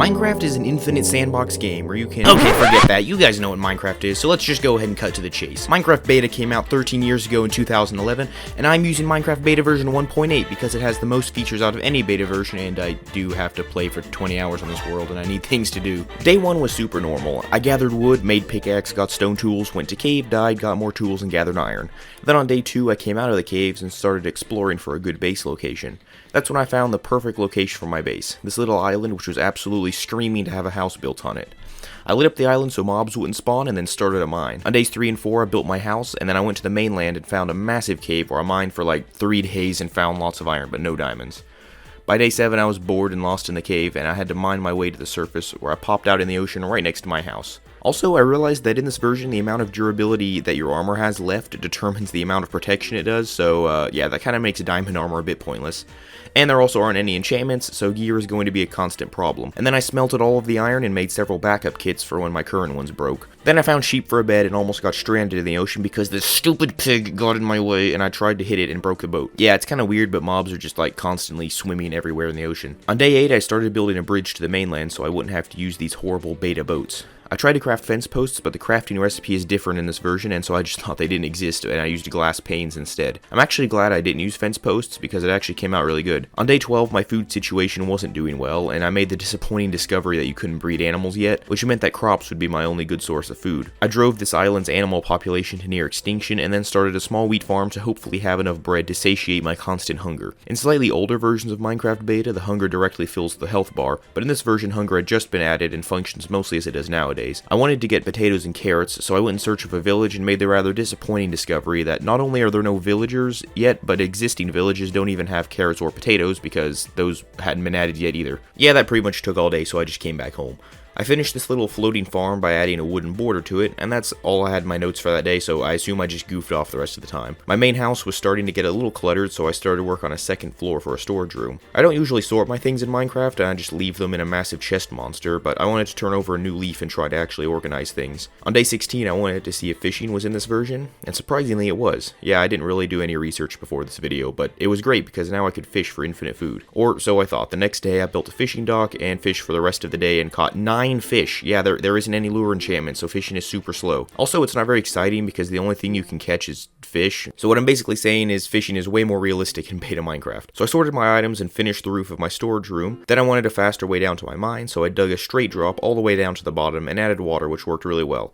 Minecraft is an infinite sandbox game where you can... Okay, forget that. You guys know what Minecraft is, so let's just go ahead and cut to the chase. Minecraft Beta came out 13 years ago in 2011, and I'm using Minecraft Beta version 1.8 because it has the most features out of any beta version, and I do have to play for 20 hours on this world, and I need things to do. Day 1 was super normal. I gathered wood, made pickaxe, got stone tools, went to cave, died, got more tools, and gathered iron. Then on day 2, I came out of the caves and started exploring for a good base location. That's when I found the perfect location for my base, this little island which was absolutely screaming to have a house built on it. I lit up the island so mobs wouldn't spawn and then started a mine. On days 3 and 4 I built my house, and then I went to the mainland and found a massive cave where I mined for like 3 days and found lots of iron but no diamonds. By day 7 I was bored and lost in the cave, and I had to mine my way to the surface where I popped out in the ocean right next to my house. Also, I realized that in this version, the amount of durability that your armor has left determines the amount of protection it does, so yeah, that kind of makes diamond armor a bit pointless. And there also aren't any enchantments, so gear is going to be a constant problem. And then I smelted all of the iron and made several backup kits for when my current ones broke. Then I found sheep for a bed and almost got stranded in the ocean because this stupid pig got in my way and I tried to hit it and broke the boat. Yeah, it's kind of weird, but mobs are just like constantly swimming everywhere in the ocean. On day 8, I started building a bridge to the mainland so I wouldn't have to use these horrible beta boats. I tried to craft fence posts, but the crafting recipe is different in this version, and so I just thought they didn't exist, and I used glass panes instead. I'm actually glad I didn't use fence posts, because it actually came out really good. On day 12, my food situation wasn't doing well, and I made the disappointing discovery that you couldn't breed animals yet, which meant that crops would be my only good source of food. I drove this island's animal population to near extinction, and then started a small wheat farm to hopefully have enough bread to satiate my constant hunger. In slightly older versions of Minecraft Beta, the hunger directly fills the health bar, but in this version, hunger had just been added and functions mostly as it does nowadays. I wanted to get potatoes and carrots, so I went in search of a village and made the rather disappointing discovery that not only are there no villagers yet, but existing villages don't even have carrots or potatoes because those hadn't been added yet either. Yeah, that pretty much took all day, so I just came back home. I finished this little floating farm by adding a wooden border to it, and that's all I had in my notes for that day, so I assume I just goofed off the rest of the time. My main house was starting to get a little cluttered, so I started work on a second floor for a storage room. I don't usually sort my things in Minecraft, and I just leave them in a massive chest monster, but I wanted to turn over a new leaf and try to actually organize things. On day 16, I wanted to see if fishing was in this version, and surprisingly it was. Yeah, I didn't really do any research before this video, but it was great because now I could fish for infinite food. Or so I thought. The next day, I built a fishing dock and fished for the rest of the day and caught 9 fish. Yeah, there isn't any lure enchantment, so fishing is super slow. Also, it's not very exciting because the only thing you can catch is fish. So what I'm basically saying is fishing is way more realistic in beta Minecraft. So I sorted my items and finished the roof of my storage room. Then I wanted a faster way down to my mine, so I dug a straight drop all the way down to the bottom and added water, which worked really well.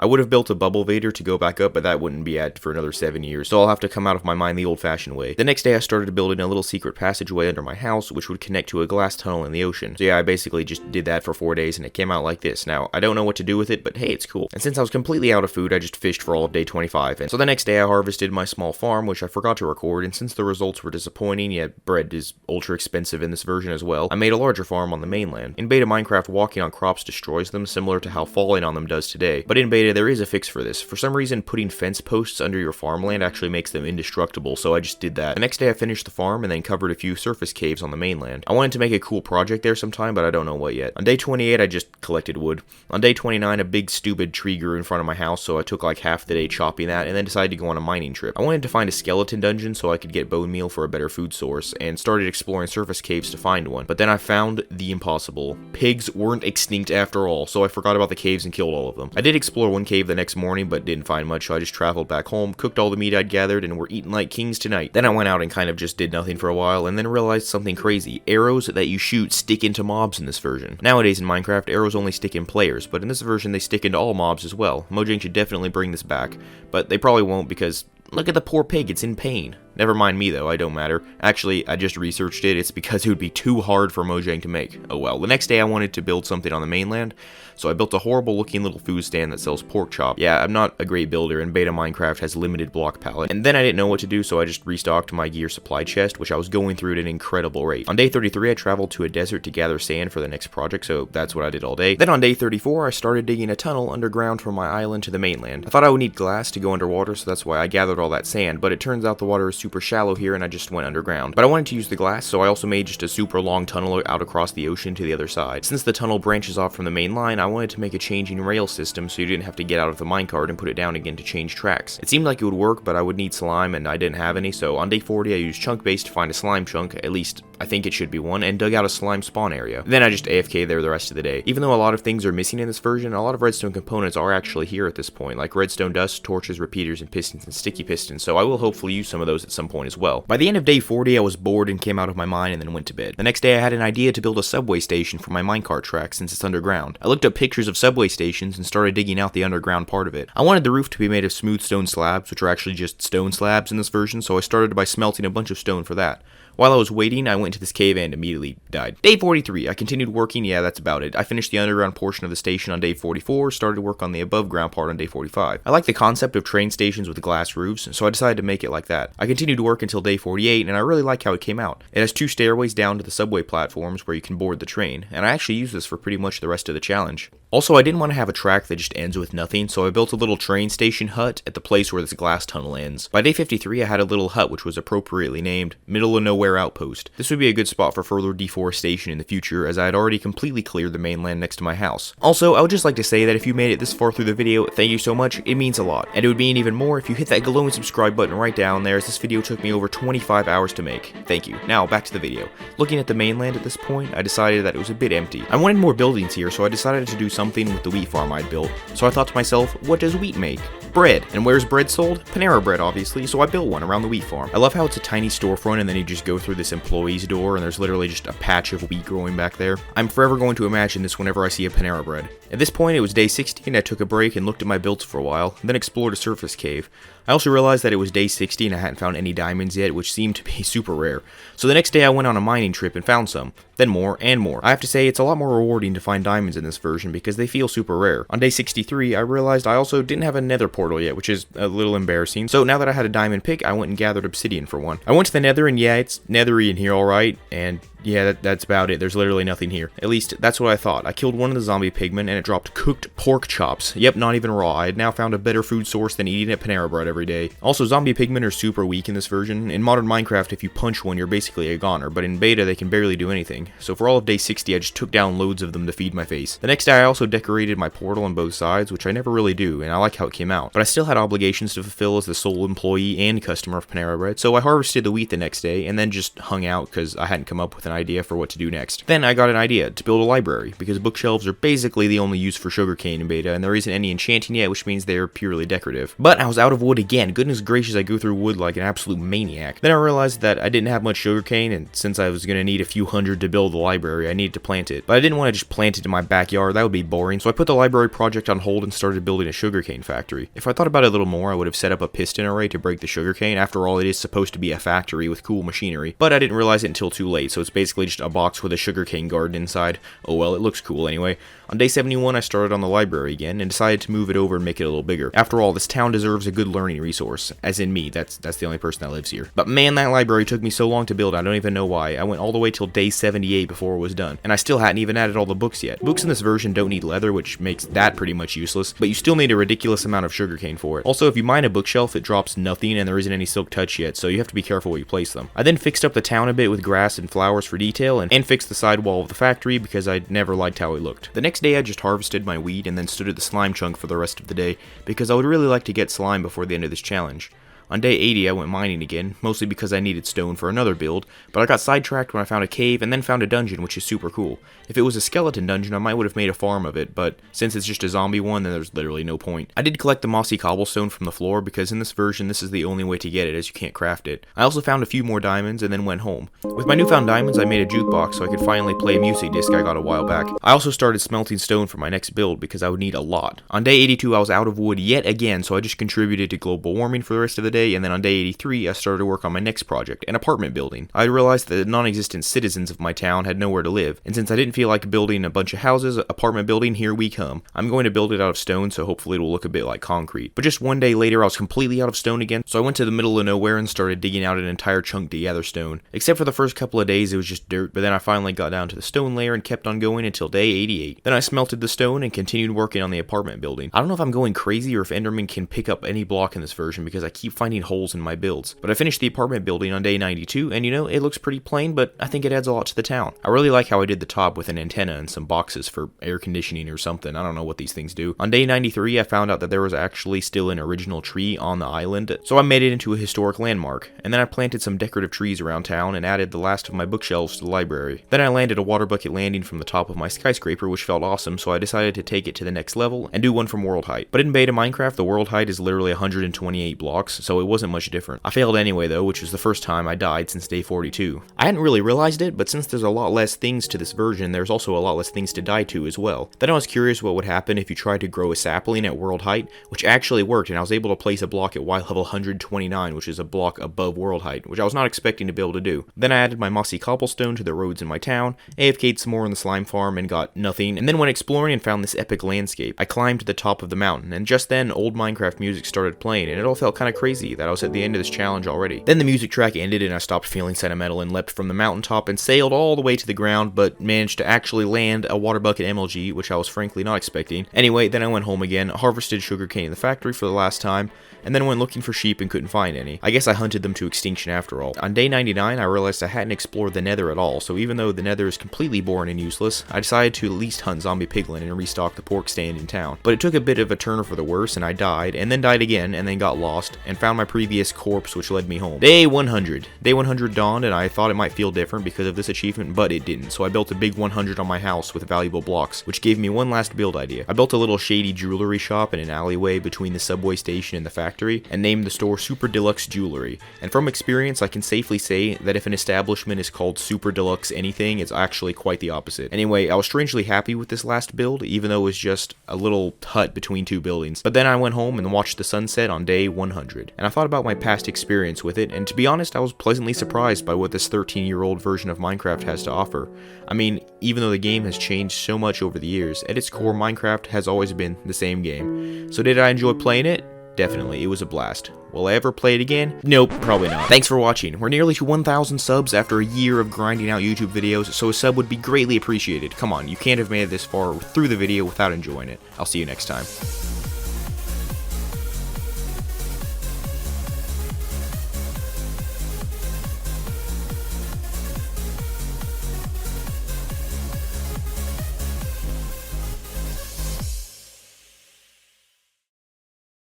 I would have built a bubble vader to go back up, but that wouldn't be added for another 7 years, so I'll have to come out of my mine the old-fashioned way. The next day I started building a little secret passageway under my house, which would connect to a glass tunnel in the ocean. So yeah, I basically just did that for 4 days, and it came out like this. Now, I don't know what to do with it, but hey, it's cool. And since I was completely out of food, I just fished for all of day 25, and so the next day I harvested my small farm, which I forgot to record, and since the results were disappointing, yet bread is ultra expensive in this version as well, I made a larger farm on the mainland. In beta Minecraft, walking on crops destroys them, similar to how falling on them does today, but in beta there is a fix for this. For some reason, putting fence posts under your farmland actually makes them indestructible, so I just did that. The next day I finished the farm and then covered a few surface caves on the mainland. I wanted to make a cool project there sometime, but I don't know what yet. On day 28 I just collected wood. On day 29 a big stupid tree grew in front of my house, so I took like half the day chopping that and then decided to go on a mining trip. I wanted to find a skeleton dungeon so I could get bone meal for a better food source, and started exploring surface caves to find one. But then I found the impossible. Pigs weren't extinct after all, so I forgot about the caves and killed all of them. I did explore one cave the next morning, but didn't find much, so I just traveled back home, cooked all the meat I'd gathered, and we're eating like kings tonight. Then I went out and kind of just did nothing for a while, and then realized something crazy. Arrows that you shoot stick into mobs in this version. Nowadays in Minecraft, arrows only stick in players, but in this version they stick into all mobs as well. Mojang should definitely bring this back, but they probably won't because look at the poor pig, it's in pain. Never mind me though, I don't matter. Actually, I just researched it, it's because it would be too hard for Mojang to make. Oh well. The next day I wanted to build something on the mainland, so I built a horrible looking little food stand that sells pork chop. Yeah, I'm not a great builder, and beta Minecraft has limited block palette. And then I didn't know what to do, so I just restocked my gear supply chest, which I was going through at an incredible rate. On day 33 I traveled to a desert to gather sand for the next project, so that's what I did all day. Then on day 34 I started digging a tunnel underground from my island to the mainland. I thought I would need glass to go underwater, so that's why I gathered all that sand, but it turns out the water is super shallow here and I just went underground. But I wanted to use the glass, so I also made just a super long tunnel out across the ocean to the other side. Since the tunnel branches off from the main line, I wanted to make a changing rail system so you didn't have to get out of the minecart and put it down again to change tracks. It seemed like it would work, but I would need slime and I didn't have any, so on day 40 I used chunk base to find a slime chunk, at least I think it should be one, and dug out a slime spawn area. Then I just AFK there the rest of the day. Even though a lot of things are missing in this version, a lot of redstone components are actually here at this point, like redstone dust, torches, repeaters, and pistons and sticky pistons, so I will hopefully use some of those at some point as well. By the end of day 40, I was bored and came out of my mine and then went to bed. The next day I had an idea to build a subway station for my minecart track since it's underground. I looked up pictures of subway stations and started digging out the underground part of it. I wanted the roof to be made of smooth stone slabs, which are actually just stone slabs in this version, so I started by smelting a bunch of stone for that. While I was waiting, I went to this cave and immediately died. Day 43, I continued working, yeah, that's about it. I finished the underground portion of the station on day 44, started work on the above ground part on day 45. I like the concept of train stations with glass roofs, so I decided to make it like that. I continued to work until day 48, and I really like how it came out. It has 2 stairways down to the subway platforms where you can board the train, and I actually use this for pretty much the rest of the challenge. Also, I didn't want to have a track that just ends with nothing, so I built a little train station hut at the place where this glass tunnel ends. By day 53, I had a little hut which was appropriately named Middle of Nowhere Outpost. This would be a good spot for further deforestation in the future, as I had already completely cleared the mainland next to my house. Also, I would just like to say that if you made it this far through the video, thank you so much, it means a lot. And it would mean even more if you hit that glowing subscribe button right down there, as this video took me over 25 hours to make. Thank you. Now, back to the video. Looking at the mainland at this point, I decided that it was a bit empty. I wanted more buildings here, so I decided to do something with the wheat farm I'd built. So I thought to myself, what does wheat make? Bread. And where's bread sold? Panera Bread, obviously, so I built one around the wheat farm. I love how it's a tiny storefront and then you just go through this employee's door and there's literally just a patch of wheat growing back there. I'm forever going to imagine this whenever I see a Panera Bread. At this point, it was day 60 and I took a break and looked at my builds for a while, then explored a surface cave. I also realized that it was day 60 and I hadn't found any diamonds yet, which seemed to be super rare. So the next day I went on a mining trip and found some, then more and more. I have to say it's a lot more rewarding to find diamonds in this version because they feel super rare. On day 63, I realized I also didn't have a nether portal yet, which is a little embarrassing. So now that I had a diamond pick, I went and gathered obsidian for one. I went to the nether and yeah, it's nethery in here alright, and yeah, that's about it. There's literally nothing here. At least, that's what I thought. I killed one of the zombie pigmen, and it dropped cooked pork chops. Yep, not even raw. I had now found a better food source than eating at Panera Bread every day. Also, zombie pigmen are super weak in this version. In modern Minecraft, if you punch one, you're basically a goner, but in beta, they can barely do anything. So for all of day 60, I just took down loads of them to feed my face. The next day, I also decorated my portal on both sides, which I never really do, and I like how it came out. But I still had obligations to fulfill as the sole employee and customer of Panera Bread, so I harvested the wheat the next day, and then just hung out because I hadn't come up with an idea for what to do next. Then I got an idea to build a library, because bookshelves are basically the only use for sugarcane in beta, and there isn't any enchanting yet, which means they're purely decorative. But I was out of wood again. Goodness gracious, I go through wood like an absolute maniac. Then I realized that I didn't have much sugarcane, and since I was going to need a few hundred to build the library, I needed to plant it. But I didn't want to just plant it in my backyard, that would be boring, so I put the library project on hold and started building a sugarcane factory. If I thought about it a little more, I would have set up a piston array to break the sugarcane. After all, it is supposed to be a factory with cool machinery, but I didn't realize it until too late, so it's basically just a box with a sugarcane garden inside. Oh well, it looks cool anyway. On day 71, I started on the library again, and decided to move it over and make it a little bigger. After all, this town deserves a good learning resource, as in me, that's the only person that lives here. But man, that library took me so long to build, I don't even know why. I went all the way till day 78 before it was done, and I still hadn't even added all the books yet. Books in this version don't need leather, which makes that pretty much useless, but you still need a ridiculous amount of sugarcane for it. Also, if you mine a bookshelf, it drops nothing, and there isn't any silk touch yet, so you have to be careful where you place them. I then fixed up the town a bit with grass and flowers for detail, and fixed the side wall of the factory because I never liked how it looked. The next day I just harvested my wheat and then stood at the slime chunk for the rest of the day because I would really like to get slime before the end of this challenge. On day 80, I went mining again, mostly because I needed stone for another build, but I got sidetracked when I found a cave and then found a dungeon, which is super cool. If it was a skeleton dungeon, I might would have made a farm of it, but since it's just a zombie one, then there's literally no point. I did collect the mossy cobblestone from the floor, because in this version, this is the only way to get it, as you can't craft it. I also found a few more diamonds and then went home. With my newfound diamonds, I made a jukebox so I could finally play a music disc I got a while back. I also started smelting stone for my next build, because I would need a lot. On day 82, I was out of wood yet again, so I just contributed to global warming for the rest of the day, and then on day 83, I started to work on my next project, an apartment building. I realized that the non-existent citizens of my town had nowhere to live, and since I didn't feel like building a bunch of houses, apartment building, here we come. I'm going to build it out of stone, so hopefully it will look a bit like concrete. But just one day later, I was completely out of stone again, so I went to the middle of nowhere and started digging out an entire chunk to gather stone. Except for the first couple of days, it was just dirt, but then I finally got down to the stone layer and kept on going until day 88. Then I smelted the stone and continued working on the apartment building. I don't know if I'm going crazy or if Enderman can pick up any block in this version, because I keep finding finding holes in my builds. But I finished the apartment building on day 92, and you know, it looks pretty plain, but I think it adds a lot to the town. I really like how I did the top with an antenna and some boxes for air conditioning or something. I don't know what these things do. On day 93, I found out that there was actually still an original tree on the island, so I made it into a historic landmark. And then I planted some decorative trees around town and added the last of my bookshelves to the library. Then I landed a water bucket landing from the top of my skyscraper, which felt awesome, so I decided to take it to the next level and do one from world height. But in beta Minecraft, the world height is literally 128 blocks, so it wasn't much different. I failed anyway though, which was the first time I died since day 42. I hadn't really realized it, but since there's a lot less things to this version, there's also a lot less things to die to as well. Then I was curious what would happen if you tried to grow a sapling at world height, which actually worked, and I was able to place a block at Y level 129, which is a block above world height, which I was not expecting to be able to do. Then I added my mossy cobblestone to the roads in my town, AFK'd some more in the slime farm and got nothing, and then went exploring and found this epic landscape. I climbed to the top of the mountain, and just then old Minecraft music started playing, and it all felt kind of crazy that I was at the end of this challenge already. Then the music track ended and I stopped feeling sentimental and leapt from the mountaintop and sailed all the way to the ground, but managed to actually land a water bucket MLG, which I was frankly not expecting. Anyway, then I went home again, harvested sugarcane in the factory for the last time, and then went looking for sheep and couldn't find any. I guess I hunted them to extinction after all. On day 99, I realized I hadn't explored the nether at all, so even though the nether is completely boring and useless, I decided to at least hunt zombie piglin and restock the pork stand in town. But it took a bit of a turn for the worse, and I died, and then died again, and then got lost, and found my previous corpse, which led me home. Day 100. Day 100 dawned, and I thought it might feel different because of this achievement, but it didn't, so I built a big 100 on my house with valuable blocks, which gave me one last build idea. I built a little shady jewelry shop in an alleyway between the subway station and the factory, and named the store Super Deluxe Jewelry. And from experience, I can safely say that if an establishment is called Super Deluxe anything, it's actually quite the opposite. Anyway, I was strangely happy with this last build, even though it was just a little hut between two buildings. But then I went home and watched the sunset on day 100. And I thought about my past experience with it, and to be honest, I was pleasantly surprised by what this 13-year-old version of Minecraft has to offer. I mean, even though the game has changed so much over the years, at its core, Minecraft has always been the same game. So did I enjoy playing it? Definitely, it was a blast. Will I ever play it again? Nope, probably not. Thanks for watching. We're nearly to 1,000 subs after a year of grinding out YouTube videos, so a sub would be greatly appreciated. Come on, you can't have made it this far through the video without enjoying it. I'll see you next time.